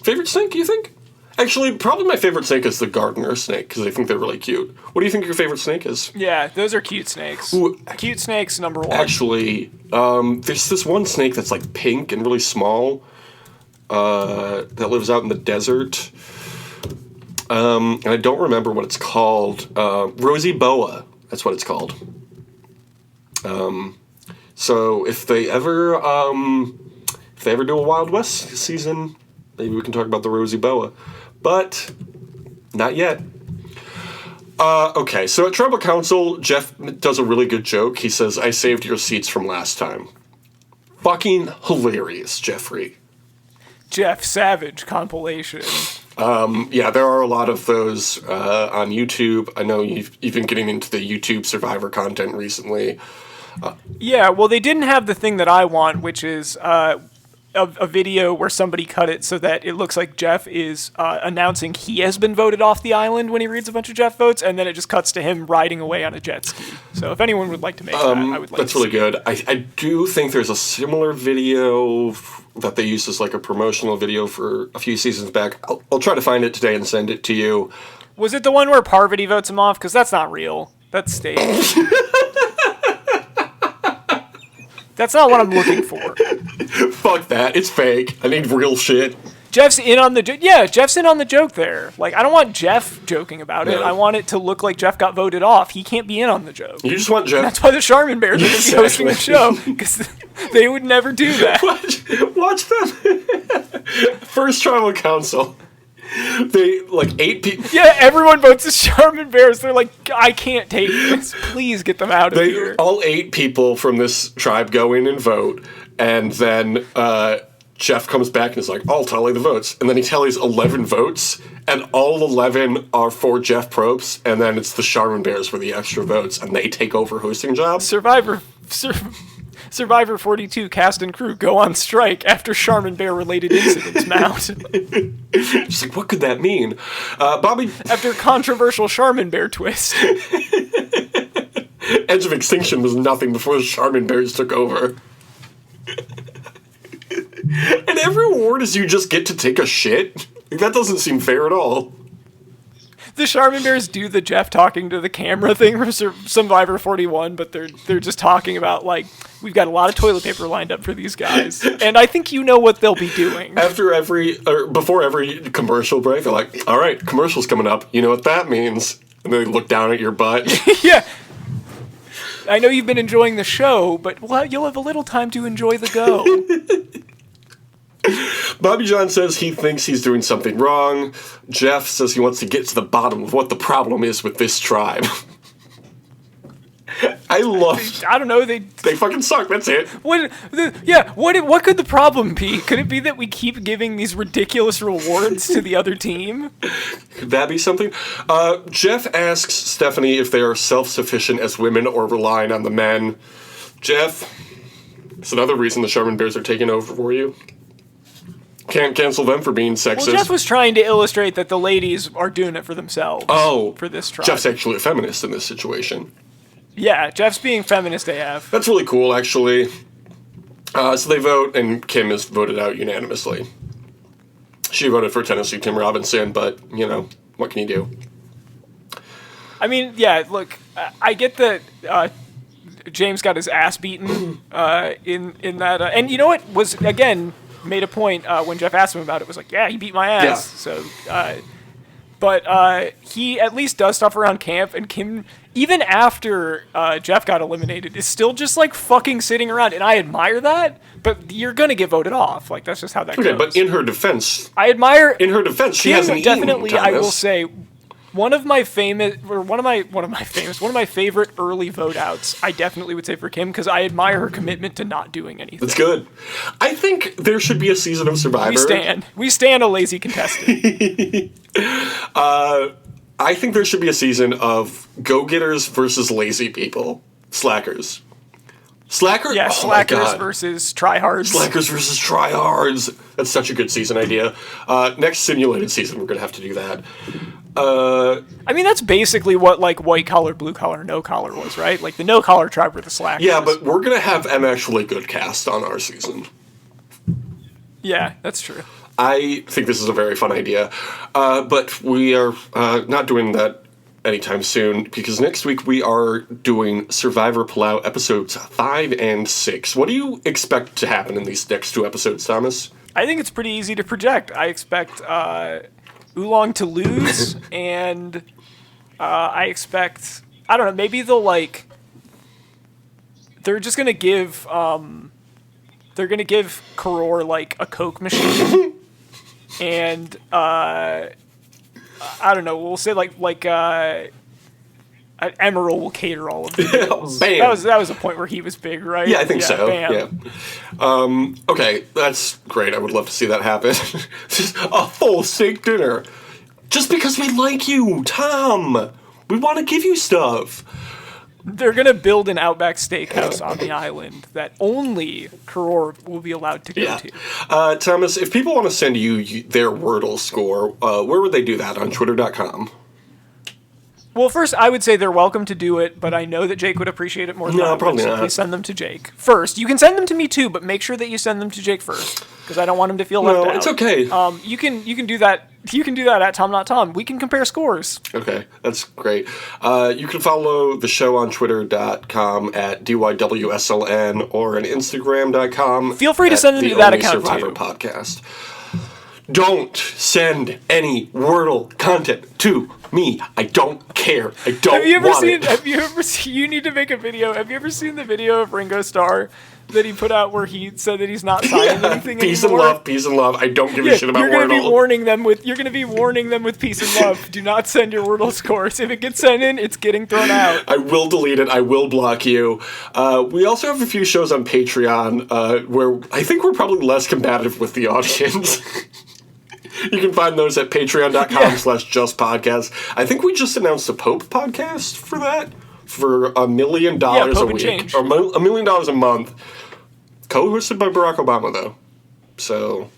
Favorite snake? You think? Actually, probably my favorite snake is the gardener snake because I think they're really cute. What do you think your favorite snake is? Yeah, those are cute snakes. Ooh, cute snakes, number one. Actually, there's this one snake that's like pink and really small that lives out in the desert. And I don't remember what it's called. Rosy boa. That's what it's called. So if they ever do a Wild West season, maybe we can talk about the rosy boa. But not yet. Okay, so at Tribal Council, Jeff does a really good joke. He says, "I saved your seats from last time." Fucking hilarious, Jeffrey. Jeff Savage compilation. Yeah, there are a lot of those on YouTube. I know you've been getting into the YouTube Survivor content recently. Yeah, well, they didn't have the thing that I want, which is a video where somebody cut it so that it looks like Jeff is announcing he has been voted off the island when he reads a bunch of Jeff votes, and then it just cuts to him riding away on a jet ski. So if anyone would like to make that, I would like that's to really see good. I do think there's a similar video that they used as like a promotional video for a few seasons back. I'll try to find it today and send it to you. Was it the one where Parvati votes him off? Because that's not real. That's staged. That's not what I'm looking for. Fuck that. It's fake. I need real shit. Jeff's in on the Jeff's in on the joke there. Like, I don't want Jeff joking about it. No. I want it to look like Jeff got voted off. He can't be in on the joke. You just want Jeff. That's why the Charmin Bears are going to be hosting the show, because they would never do that. Watch them. First tribal council. They, like, 8 people. Yeah, everyone votes as Charmin Bears. They're like, I can't take this. Please get them out of here. All 8 people from this tribe go in and vote, and then Jeff comes back and is like, I'll tally the votes. And then he tallies 11 votes, and all 11 are for Jeff Probst, and then it's the Charmin Bears for the extra votes, and they take over hosting jobs. Survivor 42 cast and crew go on strike after Charmin Bear related incidents mount. Just like, what could that mean? Bobby... After controversial Charmin Bear twist. Edge of Extinction was nothing before the Charmin Bears took over. And every award is you just get to take a shit? Like, that doesn't seem fair at all. The Charmin Bears do the Jeff talking to the camera thing from Survivor 41, but they're just talking about, like, we've got a lot of toilet paper lined up for these guys, and I think you know what they'll be doing. Before every commercial break, they're like, all right, commercial's coming up. You know what that means? And they look down at your butt. Yeah. I know you've been enjoying the show, but you'll have a little time to enjoy the go. Bobby John says he thinks he's doing something wrong. Jeff says he wants to get to the bottom of what the problem is with this tribe. I don't know. They fucking suck. That's it. What could the problem be? Could it be that we keep giving these ridiculous rewards to the other team? Could that be something? Jeff asks Stephanie if they are self-sufficient as women or relying on the men. Jeff, it's another reason the Charmin Bears are taking over for you. Can't cancel them for being sexist. Well, Jeff was trying to illustrate that the ladies are doing it for themselves. Oh, for this tribe. Jeff's actually a feminist in this situation. Yeah, Jeff's being feminist AF. That's really cool, actually. So they vote, and Kim is voted out unanimously. She voted for Tennessee Tim Robinson, but, you know, what can you do? I mean, yeah, look, I get that James got his ass beaten in that. And you know what was, again, made a point when Jeff asked him about it, was like, yeah, he beat my ass. Yeah. So, but he at least does stuff around camp, and Kim, even after Jeff got eliminated, is still just like fucking sitting around, and I admire that. But you're gonna get voted off, like that's just how that goes. Okay, but in her defense, she hasn't definitely. eaten, I will say, one of my favorite early vote outs, I definitely would say for Kim, because I admire her commitment to not doing anything. That's good. I think there should be a season of Survivor. We stand a lazy contestant. I think there should be a season of go-getters versus lazy people. Slackers. Yeah, slackers versus tryhards. Slackers versus tryhards. That's such a good season idea. Next simulated season, we're going to have to do that. I mean, that's basically what, like, white collar, blue collar, no collar was, right? Like, the no collar tribe were the slackers. Yeah, but we're going to have an actually good cast on our season. Yeah, that's true. I think this is a very fun idea. But we are not doing that anytime soon, because next week we are doing Survivor Palau episodes 5 and 6. What do you expect to happen in these next 2 episodes, Thomas? I think it's pretty easy to project. I expect Oolong to lose, and I expect, I don't know, maybe they're just going to give, Karor, like, a Coke machine, and, I don't know, we'll say, Emerald will cater all of the deals. Bam. That was a point where he was big, right? Yeah, I think so. Bam. Yeah. Okay, that's great. I would love to see that happen. Just a full steak dinner. Just because we like you, Tom. We want to give you stuff. They're going to build an Outback Steakhouse on the island that only Karor will be allowed to go to. Thomas, if people want to send you their Wordle score, where would they do that? On Twitter.com? Well, first, I would say they're welcome to do it, but I know that Jake would appreciate it more than I would. Probably so not. please send them to Jake first. You can send them to me too, but make sure that you send them to Jake first, because I don't want him to feel left out. No, it's okay. You can do that. You can do that at Tom Not Tom. We can compare scores. Okay, that's great. You can follow the show on Twitter.com at DYWSLN or on Instagram.com. Feel free to send them to that account Survivor too. Podcast. Don't send any Wordle content to me. I don't care. I don't want it. Have you ever seen? You need to make a video. Have you ever seen the video of Ringo Starr that he put out where he said that he's not signing anything peace anymore? Peace and love. I don't give a shit about you're gonna Wordle. You're going to be warning them with peace and love. Do not send your Wordle scores. If it gets sent in, it's getting thrown out. I will delete it. I will block you. We also have a few shows on Patreon where I think we're probably less combative with the audience. You can find those at patreon.com/justpodcast. I think we just announced a Pope podcast for that for $1 million a week. Change. Or $1 million a month. Co-hosted by Barack Obama, though. So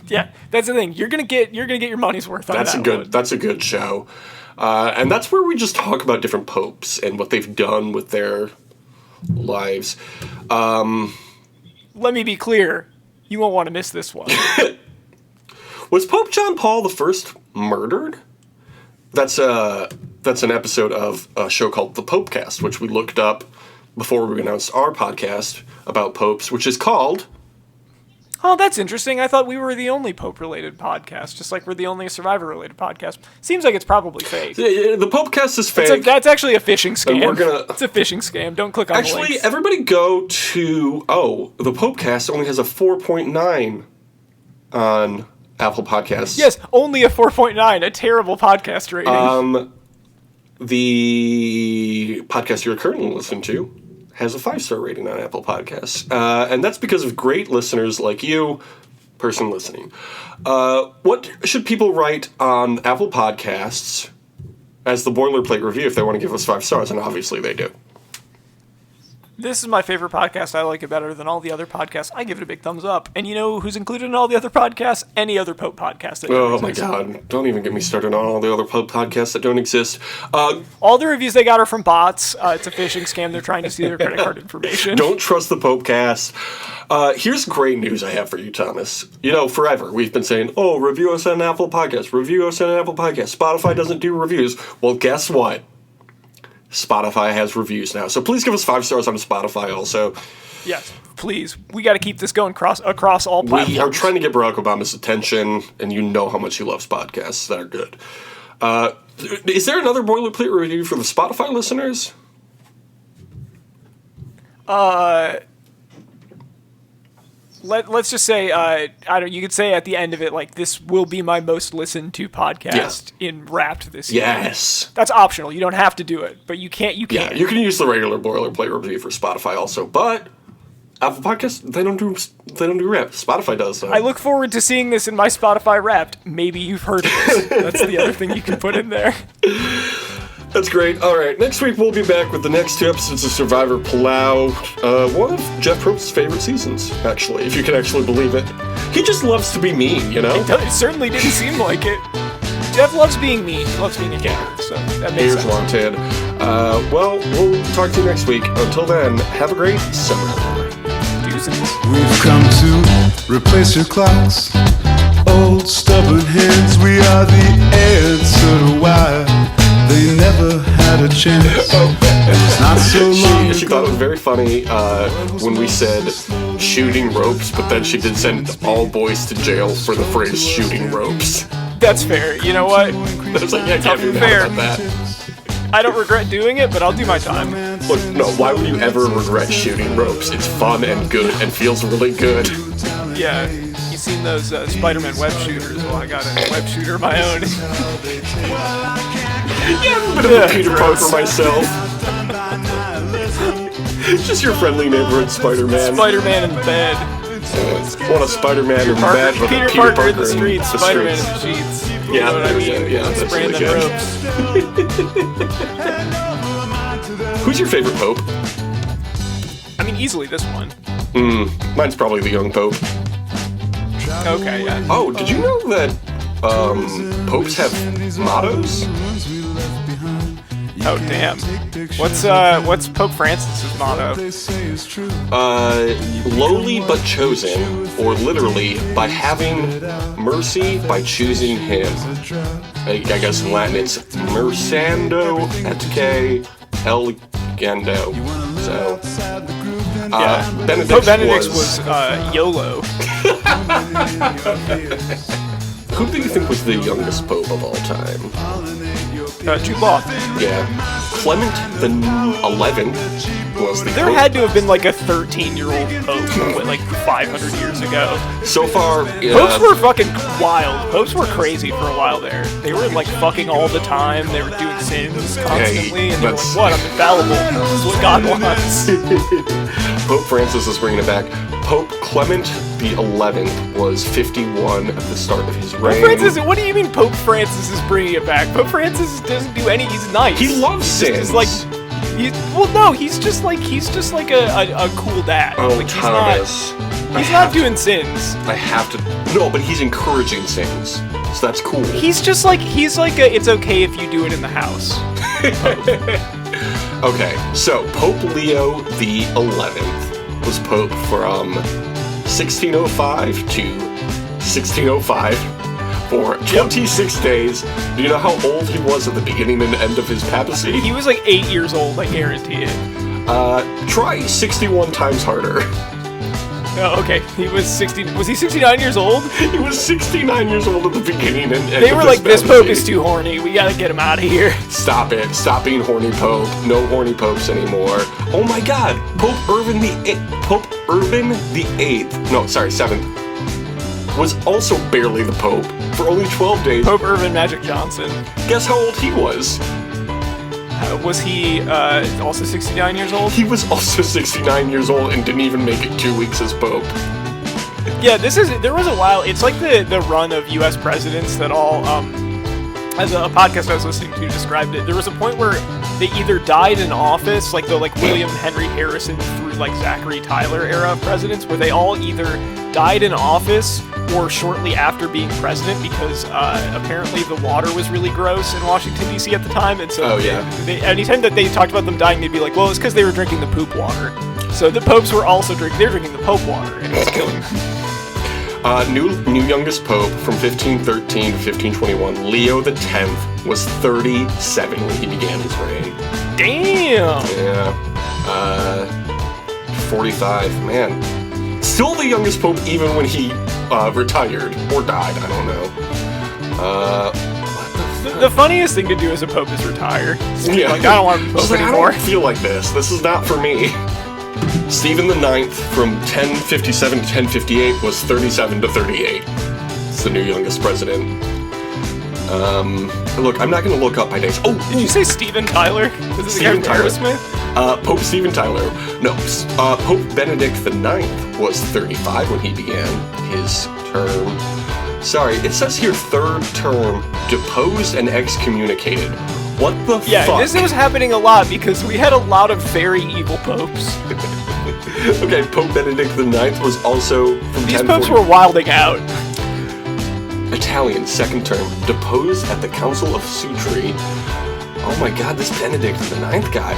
yeah, that's the thing. You're gonna get your money's worth on that. That's a good show. And that's where we just talk about different popes and what they've done with their lives. Let me be clear. You won't want to miss this one. Was Pope John Paul I murdered? That's an episode of a show called The Popecast, which we looked up before we announced our podcast about popes, which is called... Oh, that's interesting. I thought we were the only Pope-related podcast, just like we're the only Survivor-related podcast. Seems like it's probably fake. The Popecast is fake. That's actually a phishing scam. And It's a phishing scam. Don't click on the links. Actually, everybody go to... Oh, the Popecast only has a 4.9 on Apple Podcasts. Yes, only a 4.9, a terrible podcast rating. The podcast you're currently listening to has a 5-star rating on Apple Podcasts. And that's because of great listeners like you, person listening. What should people write on Apple Podcasts as the boilerplate review if they want to give us 5 stars? And obviously they do. This is my favorite podcast. I like it better than all the other podcasts. I give it a big thumbs up. And you know who's included in all the other podcasts? Any other Pope podcast that Oh exists. my god, don't even get me started on all the other Pope podcasts that don't exist. All the reviews they got are from bots. It's a phishing scam. They're trying to steal their credit card information. Don't trust the Popecast. Here's great news I have for you, Thomas. You know, forever we've been saying, oh, review us on Apple Podcasts. Review us on Apple Podcasts. Spotify doesn't do reviews. Well, guess what? Spotify has reviews now. So please give us 5 stars on Spotify also. Yes, please. We got to keep this going across all platforms. We are trying to get Barack Obama's attention, and you know how much he loves podcasts that are good. Is there another boilerplate review for the Spotify listeners? Let's just say, you could say at the end of it, like, this will be my most listened to podcast in Wrapped this year. Yes. That's optional. You don't have to do it, but you can't. Yeah, you can use the regular boilerplate review for Spotify also, but Apple Podcasts, they don't do Wrapped. Spotify does, though. I look forward to seeing this in my Spotify Wrapped. Maybe you've heard of this. That's the other thing you can put in there. That's great. All right, next week we'll be back with the next 2 episodes of Survivor Palau. One of Jeff Probst's favorite seasons, actually, if you can actually believe it. He just loves to be mean, you know? It certainly didn't seem like it. Jeff loves being mean. He loves being a hater, so that makes Here's sense. wanted. Well, we'll talk to you next week. Until then, have a great summer. Deuces. We've come to replace your clocks. Old stubborn hands, we are the answer to why they never had a chance. It's not so long She thought it was very funny when we said shooting ropes, but then she did send all boys to jail for the phrase shooting ropes. That's fair. You know what? I was like, yeah, I can't be Fair. mad about that. I don't regret doing it, but I'll do my time. Look, no, why would you ever regret shooting ropes? It's fun and good and feels really good. Yeah, you seen those Spider-Man web shooters? Well, I got a web shooter of my own. Yeah, I'm a bit of a Peter Parker myself. Just your friendly neighborhood Spider-Man. Spider-Man in bed. Want a Spider-Man in bed with Peter a Peter Parker in the in streets, Spider-Man in the sheets. You Yeah, know what I there's mean? a- yeah, that's Spraying really them good. ropes. Who's your favorite Pope? I mean, easily this one. Mine's probably the young Pope. Okay, yeah. Oh, did you know that popes have mottos? Oh, damn. What's Pope Francis's motto? Lowly but chosen, or literally, by having mercy by choosing him. I guess in Latin it's Mersando et elegendo. So, Benedict Pope Benedict was YOLO. Who do you think was the youngest pope of all time? Jude Law. Yeah. Clement the 11th was the There pope. had to have been like a 13-year-old pope like 500 years ago. So far, Popes were fucking wild. Popes were crazy for a while there. They were like fucking all the time. They were doing sins constantly, and they were like, "What? I'm infallible. This is what God wants." Pope Francis is bringing it back. Pope Clement the 11th was 51 at the start of his reign. Pope Francis, what do you mean Pope Francis is bringing it back? Pope Francis doesn't do any. He's nice. He loves sins. He's like, he's just like a cool dad. Oh, like, Thomas. He's not doing sins. I have to. No, but he's encouraging sins, so that's cool. He's like it's okay if you do it in the house. Okay, so Pope Leo the 11th was Pope from 1605 to 1605 for 26 days. Do you know how old he was at the beginning and end of his papacy? He was like 8 years old, I guarantee it. Try 61 times harder. Oh, okay. He was 60. Was he 69 years old? He was 69 years old at the beginning and end They of were his like, this papacy. pope is too horny. We gotta get him out of here. Stop it. Stop being horny pope. No horny popes anymore. Oh my god. Pope Urban the 8th. No, sorry, 7th. Was also barely the pope for only 12 days. Pope Urban Magic Johnson. Guess how old he was? Was he also 69 years old? He was also 69 years old and didn't even make it 2 weeks as pope. Yeah, there was a while, it's like the run of US presidents that all, as a podcast I was listening to described it, there was a point where they either died in office, like the William Henry Harrison through like Zachary Tyler era of presidents, where they all either died in office or shortly after being president because apparently the water was really gross in Washington, D.C. at the time, and so anytime that they talked about them dying, they'd be like, well, it's because they were drinking the poop water. So the popes were also drinking the pope water, and it was killing them. New youngest pope from 1513 to 1521, Leo the 10th, was 37 when he began his reign. Damn! Yeah. 45, man. Still the youngest pope even when he retired or died, I don't know. The funniest thing to do as a pope is retire. Yeah. Like, I don't want to be pope Just like, anymore. I don't feel like this. This is not for me. Stephen the 9th from 1057 to 1058 was 37 to 38. It's the new youngest president. Look, I'm not going to look up my dates. Oh, Did you say Steven Tyler? Was this the guy Steven from Tyler. Aerosmith? Pope Stephen Tyler. No, Pope Benedict the 9th was 35 when he began his term. Sorry, it says here third term, deposed and excommunicated. What the Yeah, fuck? this was happening a lot because we had a lot of very evil popes. Okay, Pope Benedict the 9th was also from These popes were wilding out. Italian, second term, deposed at the Council of Sutri. Oh my god, this Benedict the 9th guy.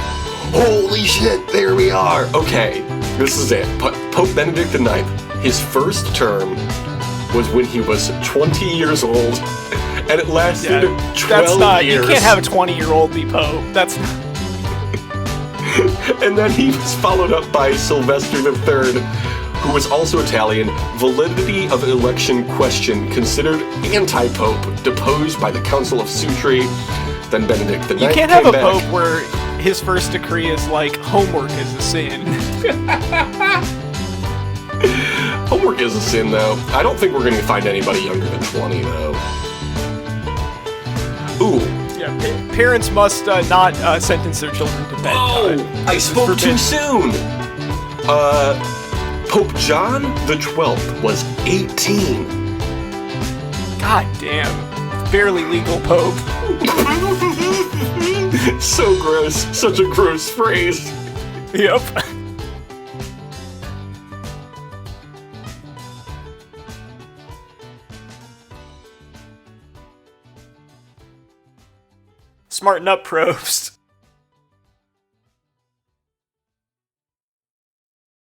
Holy shit, there we are. Okay, this is it. Pope Benedict the 9th, his first term was when he was 20 years old, and it lasted 12 years. You can't have a 20-year-old be pope. That's not. And then he was followed up by Sylvester III, who was also Italian. Validity of election question considered anti-pope, deposed by the Council of Sutri. Then Benedict the 9th You can't have came a back. pope where his first decree is like, homework is a sin. Homework is a sin, though. I don't think we're going to find anybody younger than 20, though. Ooh. Yeah, parents must not sentence their children to bed. I spoke too soon. Pope John the 12th was 18. God damn. Barely legal pope. So gross. Such a gross phrase. Yep. Smarten up, Probst.